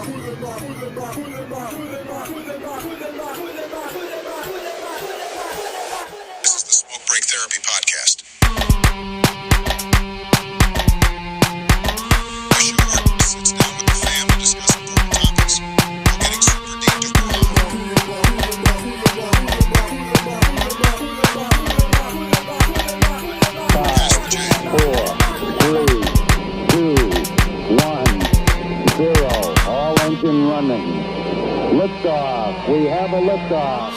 This is the Smoke Break Therapy Podcast. A show where we sit down with the fam to discuss important topics while getting super deep to Pastor J. 4, 3, 2, 1, 0. All engine running. Liftoff. We have a liftoff.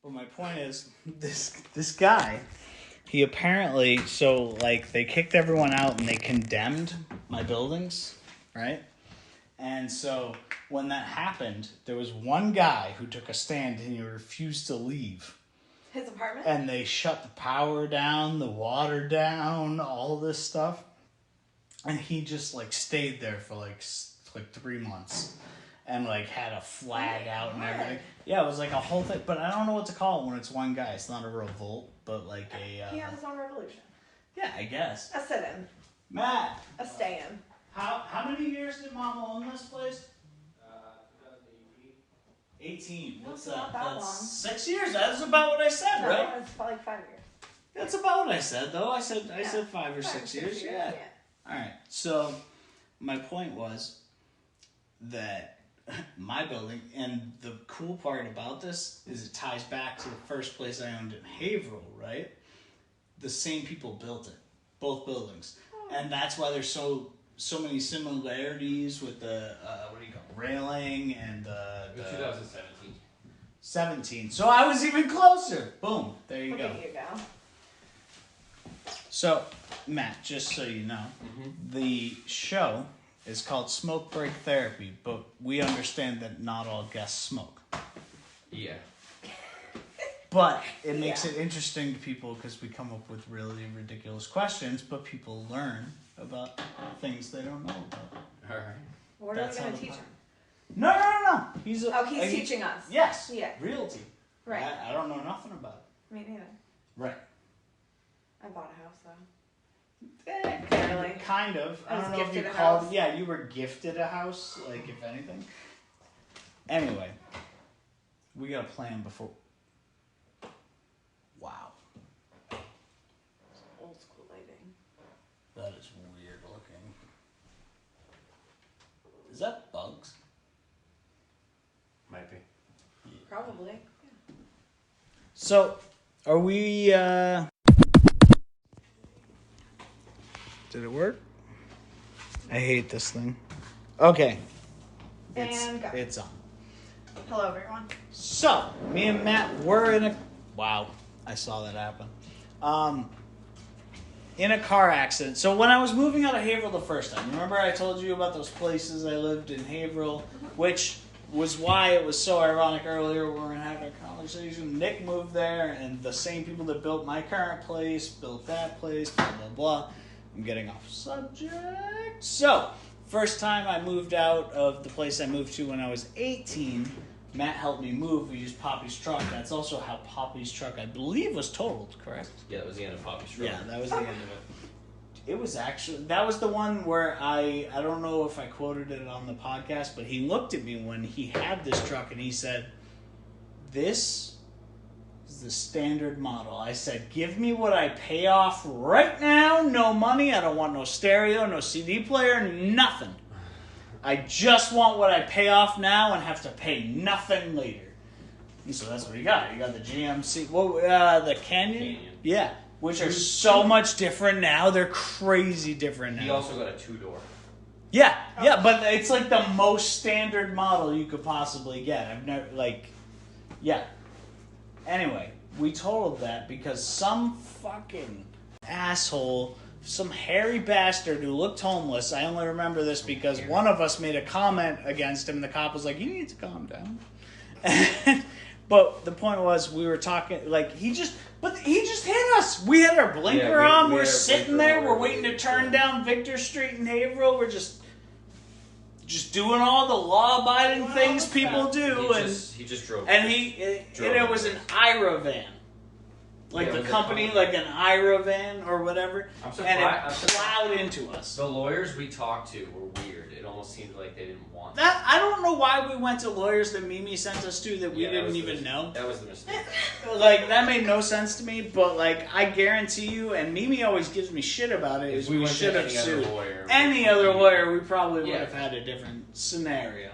Well, my point is, this guy, he apparently, they kicked everyone out and they condemned my buildings, right? And so when that happened, there was one guy who took a stand and he refused to leave. His apartment? And they shut the power down, the water down, all this stuff. And he just, stayed there for, 3 months. And, had a flag out and everything. Yeah, it was, a whole thing. But I don't know what to call it when it's one guy. It's not a revolt, but, He had his own revolution. Yeah, I guess. A sit-in. Matt. A stay-in. How many years did Mama own this place? 18. What's Not that? that That's long. 6 years. That's about what I said, No, right? it's probably 5 years. That's about what I said, though. I said 5 or 6 6 years. years, Yeah. All right. So my point was that my building, and the cool part about this is it ties back to the first place I owned in Haverhill, right? The same people built it, both buildings, and that's why there's so many similarities with the railing and the 2017. 17. So I was even closer. Boom. There you Look go. at you go. So, Matt, just so you know, the show is called Smoke Break Therapy, but we understand that not all guests smoke. Yeah. But it makes it interesting to people because we come up with really ridiculous questions, but people learn about things they don't know about. All right. What That's are we how going to the teach pod- him? No. He's Teaching us. Yes. Yeah. Realty. Right. I don't know nothing about it. Me neither. Right. I bought a house, though. Kind of. I was don't know if you gifted a called. house. Yeah, you were gifted a house, if anything. Anyway, we got a plan before. Wow, Old school lighting. that is weird looking. Is that bugs? Might be. Probably. So, are we? Did it work? I hate this thing. Okay. And go. It's on. Hello, everyone. So, me and Matt were in a... Wow, I saw that happen. In a car accident. So when I was moving out of Haverhill the first time, remember I told you about those places I lived in Haverhill, which was why it was so ironic earlier when we were having a conversation. Nick moved there, and the same people that built my current place built that place, blah, blah, blah. I'm getting off subject. So, first time I moved out of the place I moved to when I was 18, Matt helped me move. We used Poppy's truck. That's also how Poppy's truck, I believe, was totaled, correct? Yeah, that was the end of Poppy's Road. Yeah, that was the end of it. It was actually, that was the one where I don't know if I quoted it on the podcast, but he looked at me when he had this truck and he said, "This is the standard model." I said, "Give me what I pay off right now. No money. I don't want no stereo, no CD player, nothing. I just want what I pay off now and have to pay nothing later." And so that's what you got. You got the GMC, the Canyon? Yeah, which are so much different now. They're crazy different now. He also got a 2-door. Yeah, but it's the most standard model you could possibly get. I've never, yeah. Anyway, we totaled that because some fucking asshole, some hairy bastard who looked homeless, I only remember this because one of us made a comment against him, and the cop was like, "You need to calm down." But the point was, we were talking, he just hit us. We had our blinker on, we're sitting there, we're waiting to turn down Victor Street in Haverhill, we're just... just doing all the law-abiding Doing all things the people stuff. do, He just drove. and it was an IRA van. Like Yeah, the it was a company, company. like an IRA van or whatever, I'm and surprised. it plowed into us. The lawyers we talked to were weird. It almost seemed like they didn't want That I don't know why we went to lawyers that Mimi sent us to that we Yeah, that didn't was even know. That was the mistake. Like that made no sense to me. But like I guarantee you, and Mimi always gives me shit about it. Is If we went should to have any other sued lawyer, any other lawyer. We probably would Yeah. have had a different scenario.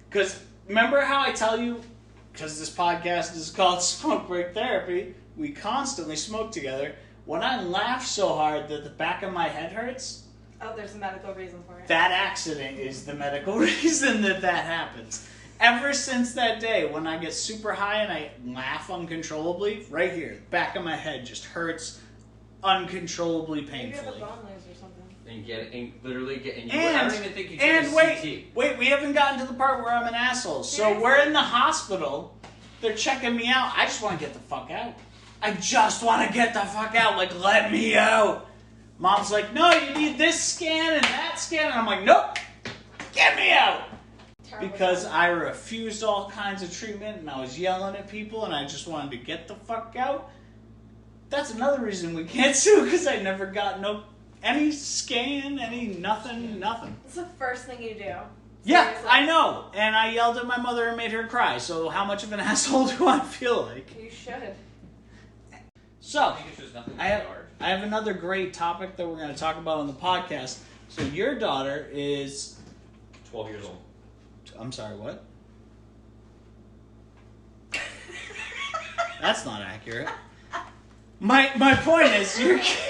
Because remember how I tell you, because this podcast is called Smoke Break Therapy, we constantly smoke together. When I laugh so hard that the back of my head hurts, Oh, there's a medical reason for it. that accident is the medical reason that happens. Ever since that day, when I get super high and I laugh uncontrollably, right here, the back of my head just hurts uncontrollably Maybe you have a painfully. bone loose or something. And literally get. And, And- I don't even think you took And a wait, CT. we haven't gotten to the part where I'm an asshole. So Seriously? we're in the hospital. They're checking me out. I just want to get the fuck out. I just want to get the fuck out. Like, let me out. Mom's like, no, you need this scan and that scan. And I'm like, nope, get me out. Terrible Because time. I refused all kinds of treatment and I was yelling at people and I just wanted to get the fuck out. That's another reason we can't sue, because I never got any scan, any nothing. It's the first thing you do. Yeah, Seriously. I know. And I yelled at my mother and made her cry. So how much of an asshole do I feel like? You should. So, I think it's just nothing I have, hard. I have another great topic that we're going to talk about on the podcast. So your daughter is... 12 years old. I'm sorry, what? That's not accurate. My point is, your kids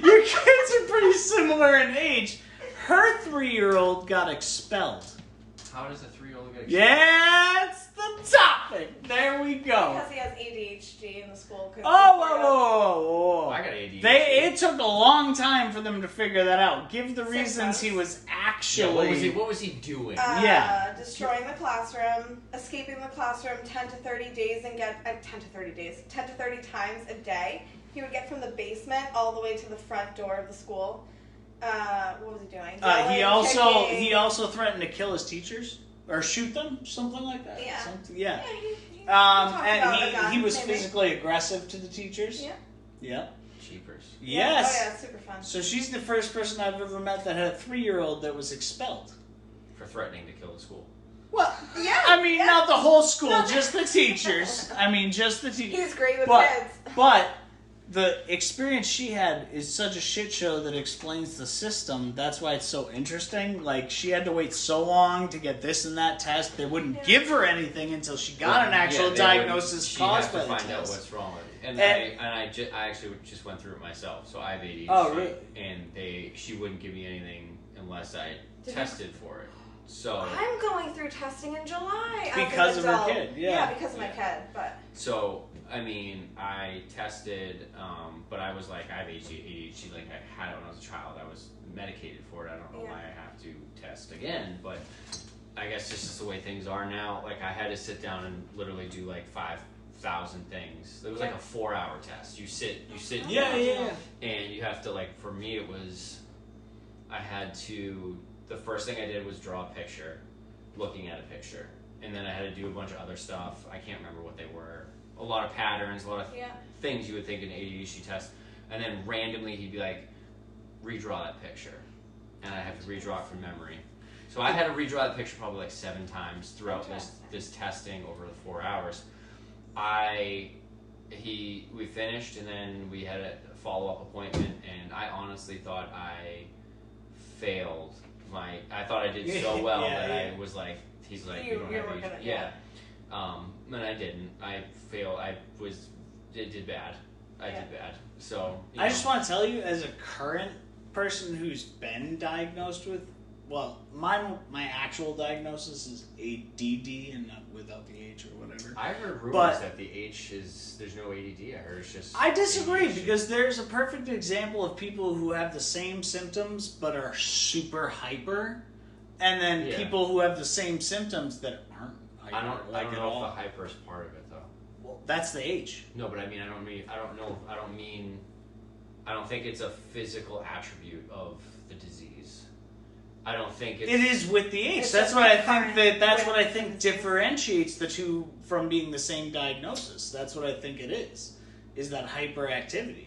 are pretty similar in age. Her 3-year-old got expelled. How does a 3-year-old get? Yeah, it's the topic. There we go. Because he has ADHD in the school. Oh, whoa. I got ADHD. It took a long time for them to figure that out. Give the 6 reasons months. he was Yeah, actually... what was he doing? Yeah. Destroying the classroom, escaping the classroom 10 to 30 days and get 10 to 30 times a day. He would get from the basement all the way to the front door of the school. What was he doing? He Yelling, kicking. also threatened to kill his teachers or shoot them, something like that. Yeah. Yeah. He talked about a And gun, he was maybe. physically aggressive to the teachers. Yeah. Yeah. Cheapers. Yes. Oh yeah, it's super fun. So she's the first person I've ever met that had a 3-year-old that was expelled. For threatening to kill the school. Well, Yeah, I mean, yeah. not the whole school, just the teachers. I mean, just the teachers. He's great with But- kids. But the experience she had is such a shit show that explains the system. That's why it's so interesting. Like, she had to wait so long to get this and that test. They wouldn't Yeah. give her anything until she got an actual they diagnosis wouldn't- caused she by had the to find out test. what's wrong with it. And- I actually just went through it myself. So I have ADHD. Oh, really? And she wouldn't give me anything unless I Did tested for it. So I'm going through testing in July. Because as of an her adult. kid, yeah. because of my kid. But I mean, I tested, but I was like, I have ADHD. Like I had it when I was a child. I was medicated for it. I don't know Yeah. why I have to test again, but I guess this is the way things are now. Like I had to sit down and literally do like 5,000 things. It was like a 4-hour test. You sit Yeah, down, yeah. and you have to for me it was, I had to. The first thing I did was draw a picture, looking at a picture, and then I had to do a bunch of other stuff. I can't remember what they were. A lot of patterns, a lot of yeah. things you would think in an ADHD test, and then randomly he'd be like, redraw that picture, and I have to redraw it from memory. So I had to redraw the picture probably like 7 times throughout this testing over the 4 hours. We finished, and then we had a follow-up appointment, and I honestly thought I failed. I thought I did so well Yeah, that yeah. I was like, he's like, You you don't were have gonna- ADHD. Yeah. And I didn't. I failed. It did bad. I Yeah. did bad. So I just want to tell you, as a current person who's been diagnosed with, well, my actual diagnosis is ADD and not without the H or whatever. I heard rumors But- that the H is there's no ADD. I heard it's just. I disagree ADHD. because there's a perfect example of people who have the same symptoms but are super hyper, and then Yeah. people who have the same symptoms that aren't hyper I don't like at know all. if the hyper is part of it though. Well, that's the H. No, but I mean I don't think it's a physical attribute of the disease. I don't think it's... It is with the age. It's That's just what I concurrent think. That's with what I think the- differentiates the two from being the same diagnosis. That's what I think it is that hyperactivity.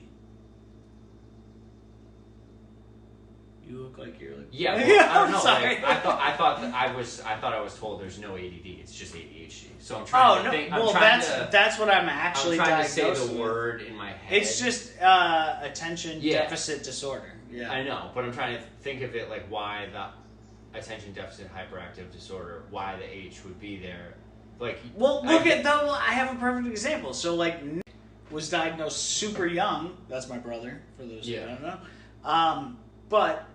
You look like you're like... Yeah, well, I don't know. Sorry. Like, I thought I was told there's no ADD. It's just ADHD. So I'm trying to think. I'm Well, trying that's what I'm actually I'm trying to diagnosed say the with. word in my head. It's just attention Yeah. deficit disorder. Yeah. I know, but I'm trying to think of it like why the attention deficit hyperactive disorder, why the H would be there. Like, Well, look at though. I have a perfect example. So, like, Nick was diagnosed super young. That's my brother, for those who don't know. But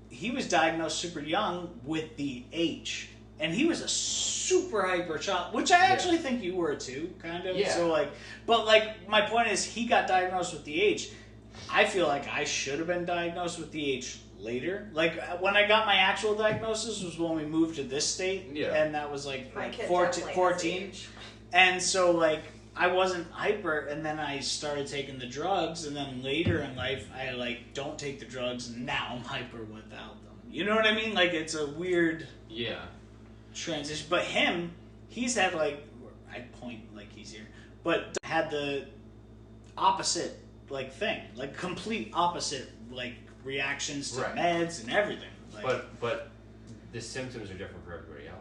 he was diagnosed super young with the H, and he was a super hyper child, which I actually think you were too, kind of. Yeah. So, like, but like, my point is, he got diagnosed with the H. I feel like I should have been diagnosed with the H later. Like, when I got my actual diagnosis was when we moved to this state, and that was like My kid 14. definitely has ADHD. And so, like, I wasn't hyper, and then I started taking the drugs, and then later in life, I, like, don't take the drugs, and now I'm hyper without them. You know what I mean? Like, it's a weird transition. But him, he's had, like, I point like he's here, but had the opposite, like, thing. Like, complete opposite, like, reactions to meds and everything. Like, but the symptoms are different for everybody else.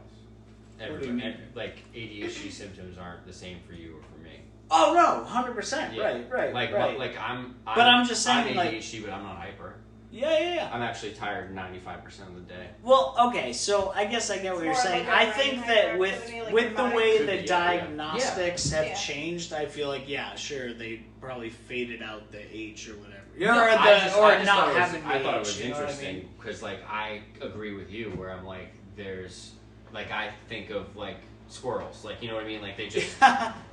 What do you mean? Like, ADHD symptoms aren't the same for you or for me. oh, no, 100%. Right. Like I'm just saying, I'm like- ADHD, but I'm not hyper. Yeah. I'm actually tired 95% of the day. Well, okay, so I guess I get what It's you're more saying. like a I think brain that hyperactivity, like with the your way Could the be, yeah. diagnostics have Yeah. changed, I feel like, yeah, sure, they probably faded out the H or whatever. No, or I just not thought it was- having the I thought it H, was you know what I interesting mean? because, like, I agree with you where I'm like, there's, like, I think of, like, squirrels. Like, you know what I mean? Like, they just,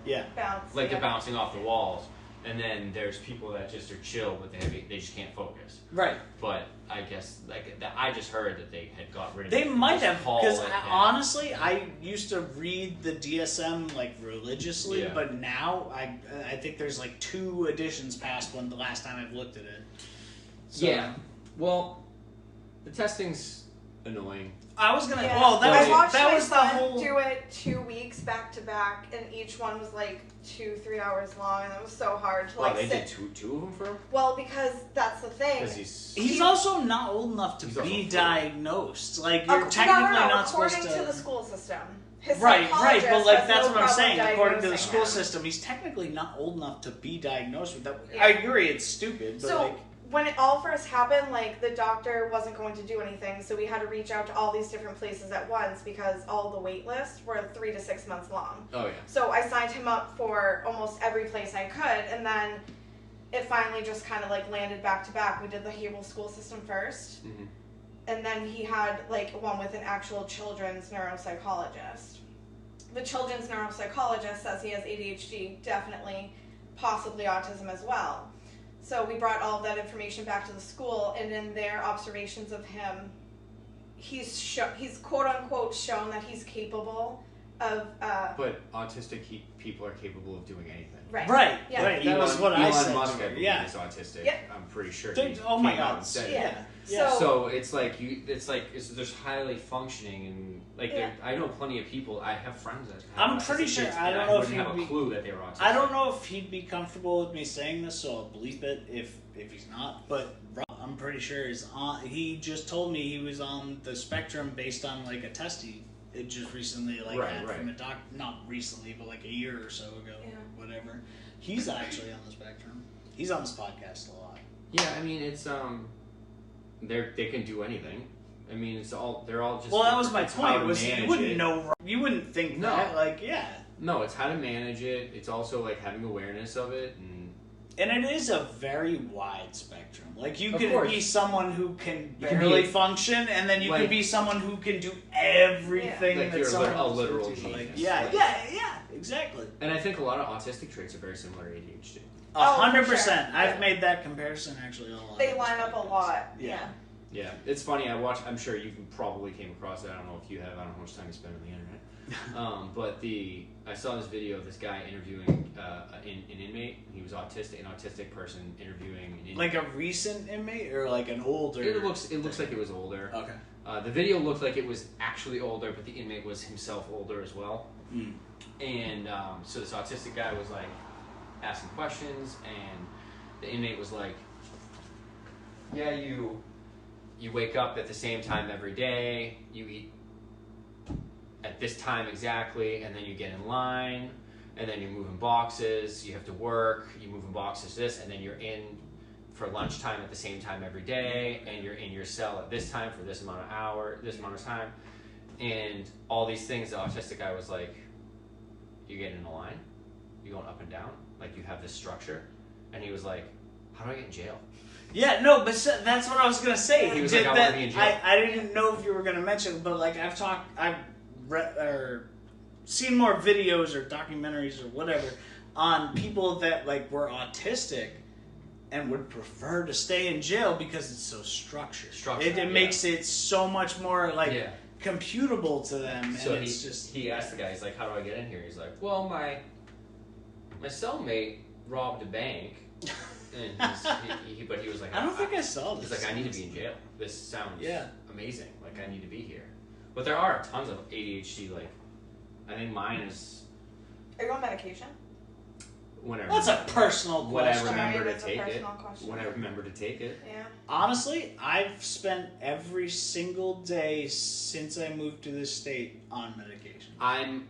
Yeah. Bounce. like, they're bouncing off the walls. And then there's people that just are chill, but they just can't focus. Right. But I guess, like, I just heard that they had got rid of They it. might Just have, call because it that. honestly, I used to read the DSM, like, religiously, Yeah. but now I think there's, like, 2 editions past when the last time I've looked at it. So, Yeah. Well, the testing's annoying. I was gonna. Yeah. Well, I watched that my was the son whole. do it 2 weeks back to back, and each one was like 2-3 hours long, and it was so hard to like They sit. did two of them for him? Well, because that's the thing. Because he's... He's also not old enough to He's also be full. diagnosed. Like, you're No, technically no, not supposed according to to. the school system. His Right, psychologist but like has that's no what I'm problem saying. According to the diagnosing school him. system, he's technically not old enough to be diagnosed with that. Yeah. I agree, it's stupid, but So like, when it all first happened, like the doctor wasn't going to do anything, so we had to reach out to all these different places at once because all the wait lists were 3 to 6 months long. Oh, yeah. So I signed him up for almost every place I could, and then it finally just kind of like landed back to back. We did the Havel school system first, Mhm. and then he had like one with an actual children's neuropsychologist. The children's neuropsychologist says he has ADHD, definitely, possibly autism as well. So we brought all of that information back to the school, and in their observations of him, he's quote unquote shown that he's capable of. But autistic people are capable of doing anything. right, Yeah. right. That was what I Elon said. Musk, I believe, yeah. is autistic. Yep. I'm pretty sure. Dude, He oh my came out god. and said it. Yeah. Yeah. So it's like there's highly functioning and like Yeah. I know plenty of people. I have friends that have I'm pretty autistic sure- kids, I and don't know if wouldn't have he'd a be- clue that they were autistic. I don't know if he'd be comfortable with me saying this, so I'll bleep it if he's not. But I'm pretty sure he just told me he was on the spectrum based on like a test it just recently had from a doc. Not recently, but like a year or so ago, whatever. He's actually on the spectrum. He's on this podcast a lot. Yeah, I mean it's they can do anything. I mean they're all just. Well, that was my it's how point. to Was you manage wouldn't it. know? You wouldn't think No. that. Like, yeah. No, it's how to manage it. It's also like having awareness of it And it is a very wide spectrum. Like, you Of can course. be someone who can You can barely be function, and then you like- can be someone who can do everything Like that you're someone a else literal would do. Like, genius. yeah, Like- yeah, exactly. And I think a lot of autistic traits are very similar to ADHD. Oh, for 100%. sure. I've Yeah. made that comparison actually a lot. They line up a lot. Yeah. Yeah, it's funny. I'm sure you probably came across it. I don't know if you have. I don't know how much time you spend on the internet. But I saw this video of this guy interviewing an inmate. He was autistic, an autistic person interviewing an inmate. Like a recent inmate or like an older? It looks like it was older. Okay. The video looked like it was actually older, but the inmate was himself older as well. Mm. And so this autistic guy was like asking questions, and the inmate was like, "Yeah, you wake up at the same time every day. You eat at this time exactly, and then you get in line, and then you're moving boxes. You have to work. You move in boxes this, and then you're in for lunchtime at the same time every day, and you're in your cell at this time for this amount of time, and all these things." The autistic guy was like, "You get in a line, you going up and down, like you have this structure," and he was like, "How do I get in jail?" Yeah, no, but that's what I was gonna say. He was like, "I want to be in jail." I didn't know if you were gonna mention, but like I've read or seen more videos or documentaries or whatever on people that like were autistic and would prefer to stay in jail because it's so structured. It makes it so much more like computable to them. So and it's he asked the guy, he's like, "How do I get in here?" He's like, "Well, my cellmate robbed a bank." And but he was like, I don't think I saw this. He's like, "I need to be in jail. This sounds amazing. Like, I need to be here." But there are tons of ADHD. Like, I think mine is. Are you on medication? That's a personal question. When I remember to That's a take it. personal question. When I remember to take it. Yeah. Honestly, I've spent every single day since I moved to this state on medication. I'm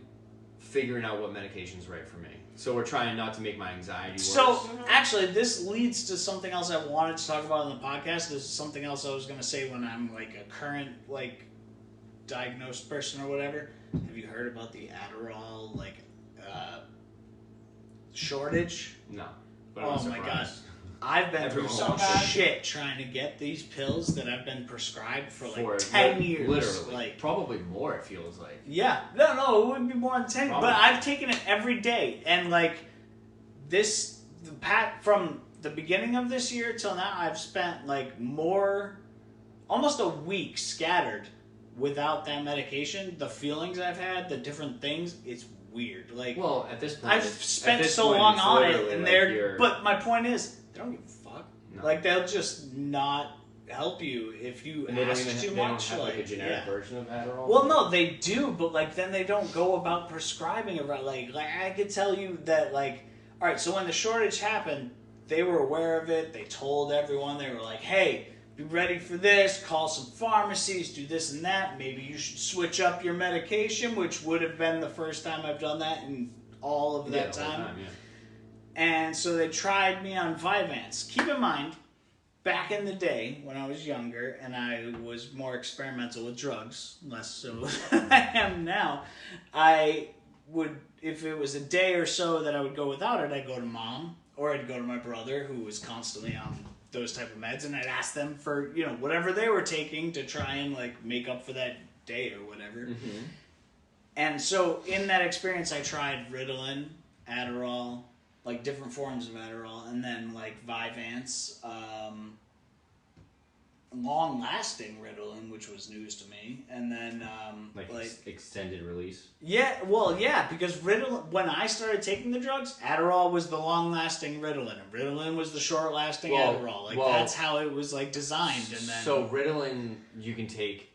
figuring out what medication's right for me. So we're trying not to make my anxiety worse. So, actually, this leads to something else I wanted to talk about on the podcast. There's something else I was going to say when I'm, like, a current, like, diagnosed person or whatever. Have you heard about the Adderall, like, shortage? No. But Oh, my God. I've been through some shit trying to get these pills that I've been prescribed for, like, 10 years. Literally. Like, probably more, it feels like. yeah. No, it would be more than 10. Probably. But I've taken it every day. And, like, from the beginning of this year till now, I've spent, like, almost a week scattered without that medication. The feelings I've had, the different things, it's weird. Like, well, at this point, I've spent so long on it, and like but my point is, they don't give a fuck. No. Like, they'll just not help you if you ask too much. They don't have like a generic version of Adderall. Well, no, they do, but like then they don't go about prescribing it right. Like I could tell you that, like, all right, so when the shortage happened, they were aware of it. They told everyone. They were like, hey, be ready for this. Call some pharmacies. Do this and that. Maybe you should switch up your medication, which would have been the first time I've done that in all of that time. And so they tried me on Vyvanse. Keep in mind, back in the day when I was younger and I was more experimental with drugs, less so than I am now, I would, if it was a day or so that I would go without it, I'd go to mom or I'd go to my brother who was constantly on those type of meds, and I'd ask them for, whatever they were taking to try and like make up for that day or whatever. Mm-hmm. And so in that experience, I tried Ritalin, Adderall, like different forms of Adderall, and then like Vyvanse, long-lasting Ritalin, which was news to me, and then extended release. Yeah, well, yeah, because Ritalin, when I started taking the drugs, Adderall was the long-lasting Ritalin, and Ritalin was the short-lasting Adderall. Like that's how it was like designed, and then so Ritalin you can take.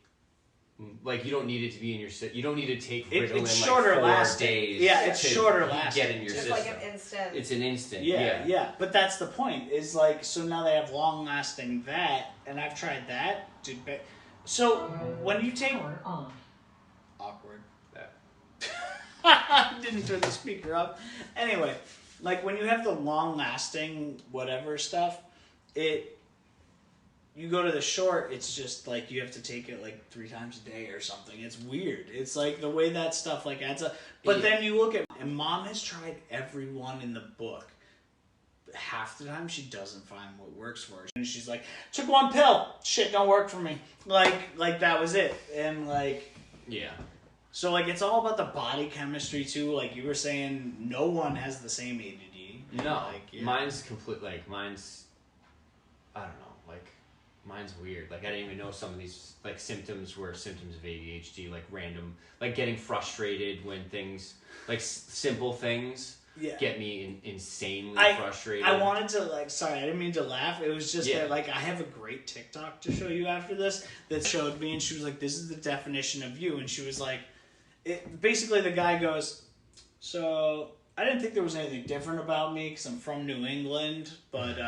Like, you don't need it to be in your system. You don't need to take Ritalin it's shorter like 4 lasting. days. Yeah, it's shorter lasting. Get in your system. It's like an instant. It's an instant. Yeah. But that's the point. Is like, so now they have long lasting that, and I've tried that. So when you take awkward. I didn't turn the speaker up. Anyway, like when you have the long lasting whatever stuff, you go to the short, it's just like you have to take it like 3 times a day or something. It's weird. It's like the way that stuff like adds up. But then you look at, and mom has tried every one in the book. But half the time she doesn't find what works for her. And she's like, took 1 pill. Shit don't work for me. Like that was it. And like... Yeah. So like it's all about the body chemistry too. Like you were saying, no one has the same ADD. No. Like, Mine's complete, like, I don't know, like... mine's weird. Like I didn't even know some of these like symptoms were symptoms of ADHD, like random, like getting frustrated when things, like simple things, get me insanely frustrated. I wanted to sorry, I didn't mean to laugh. It was just that I have a great TikTok to show you after this that showed me, and she was like, "This is the definition of you," and she was like, basically the guy goes, "So I didn't think there was anything different about me because I'm from New England, but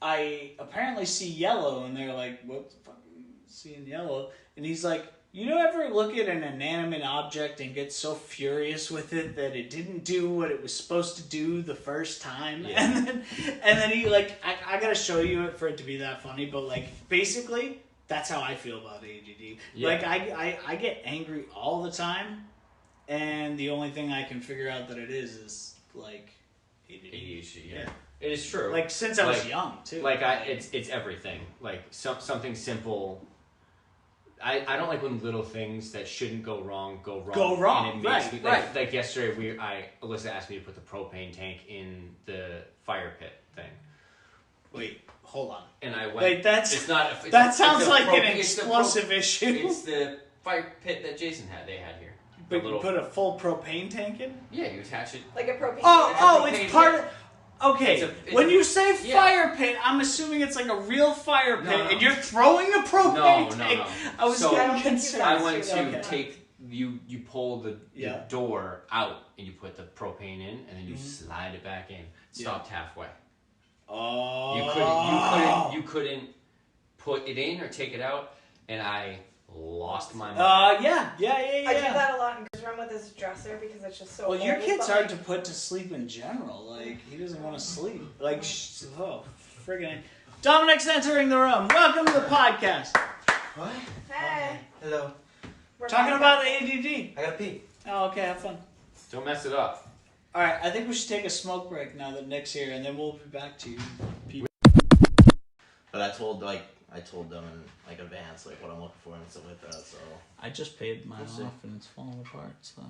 I apparently see yellow," and they're like, "What the fuck are you seeing yellow?" And he's like, "You don't ever look at an inanimate object and get so furious with it that it didn't do what it was supposed to do the first time?" Yeah. And then he I gotta show you it for it to be that funny, but basically that's how I feel about ADD. Yeah. I get angry all the time, and the only thing I can figure out that it is ADD. ADHD, yeah. It is true. Since I was young too. It's everything. Something simple. I don't like when little things that shouldn't go wrong. And it makes me like yesterday Alyssa asked me to put the propane tank in the fire pit thing. Wait, hold on. And I went. That sounds like an explosive issue. It's the fire pit that Jason had. They had here. But you put a full propane tank in? Yeah, you attach it. Like a propane. It's part of. Okay, when you say fire pit, I'm assuming it's like a real fire pit, and you're throwing a propane tank. No. I was getting concerned. I went to take you pull the door out and you put the propane in, and then you slide it back in. Stopped halfway. Oh. You couldn't put it in or take it out, and I lost my mind. Yeah. I do that a lot in his room with his dresser because it's just so. Well, your old, kid's hard to put to sleep in general. He doesn't want to sleep. Friggin'. Dominic's entering the room. Welcome to the podcast. What? Hey. Hello. We're Talking back. about ADD. I gotta pee. Oh, okay, have fun. Don't mess it up. All right, I think we should take a smoke break now that Nick's here, and then we'll be back to you. But I told them in advance what I'm looking for and stuff like that. So I just paid mine We'll see. off, and it's falling apart. So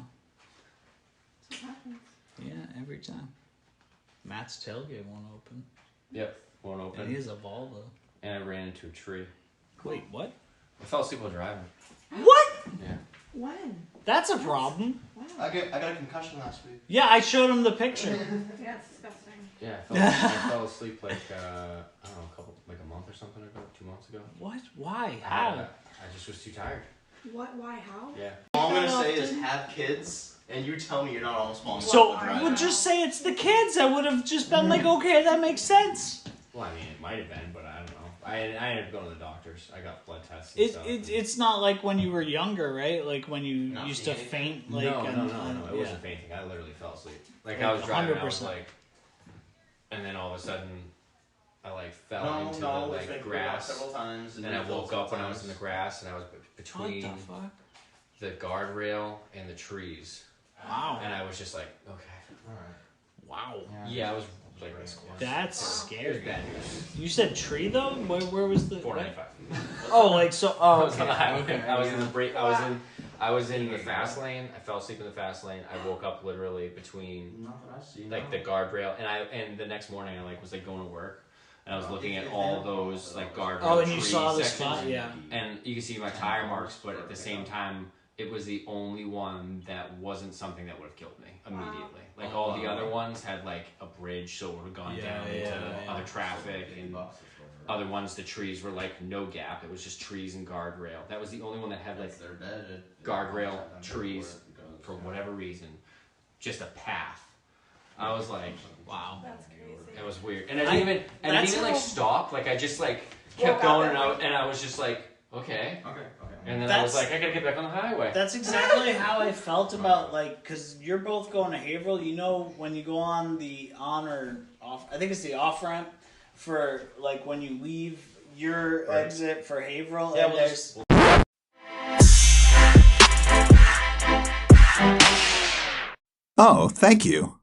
yeah, every time. Matt's tailgate won't open. Yep, won't open. And he has a Volvo. And I ran into a tree. Wait, what? I fell asleep while driving. What? Yeah. When? That's a problem. Wow. I got a concussion last week. Yeah, I showed him the picture. Yeah, it's disgusting. Yeah, I fell asleep I don't know, a month or something ago, 2 months ago. What? Why? I How? just was too tired. What? Why? How? Yeah. All I'm gonna say is have kids, and you tell me you're not almost falling asleep So, while driving. well, just say it's the kids. I would have just been like, okay, that makes sense. Well, I mean, it might have been, but I don't know. I ended up going to the doctors. I got blood tests and stuff. It's not like when you were younger, right? Like when you Not used to seeing faint. No, it wasn't fainting. I literally fell asleep. I was driving, I was 100%. and then all of a sudden, I fell No, into it's the been grass. several times. And then I woke up when I was in the grass, and I was between What the fuck? the guardrail and the trees. Wow. And I was just like, okay. Wow. Yeah, I was like, That's it was scary. bad news. You said tree though? Where was the? 495. Oh, like so. Oh, I was on the okay. highway. Okay. I was in the break. I was in the fast lane. I fell asleep in the fast lane. I woke up literally between Not that I see. the guardrail, and the next morning I was going to work, and I was looking at all those guardrail. Oh, and you tree saw the sections, spot, yeah. And you can see my tire marks, but at the same time, it was the only one that wasn't something that would have killed me immediately. All the other ones had a bridge, so it would have gone down into other traffic, and other ones, the trees were no gap. It was just trees and guardrail. That was the only one that had They're dead. guardrail, trees, for whatever reason, just a path. I was like, wow, That's crazy. that was weird. And I didn't even stop. I just kept Woke going, up and I was just like, okay. Okay. And then I was like, I gotta get back on the highway. That's exactly how I felt about because you're both going to Haverhill. You know when you go on the on or off, I think it's the off ramp for when you leave your exit for Haverhill. Yeah, and well, there's. Oh, thank you.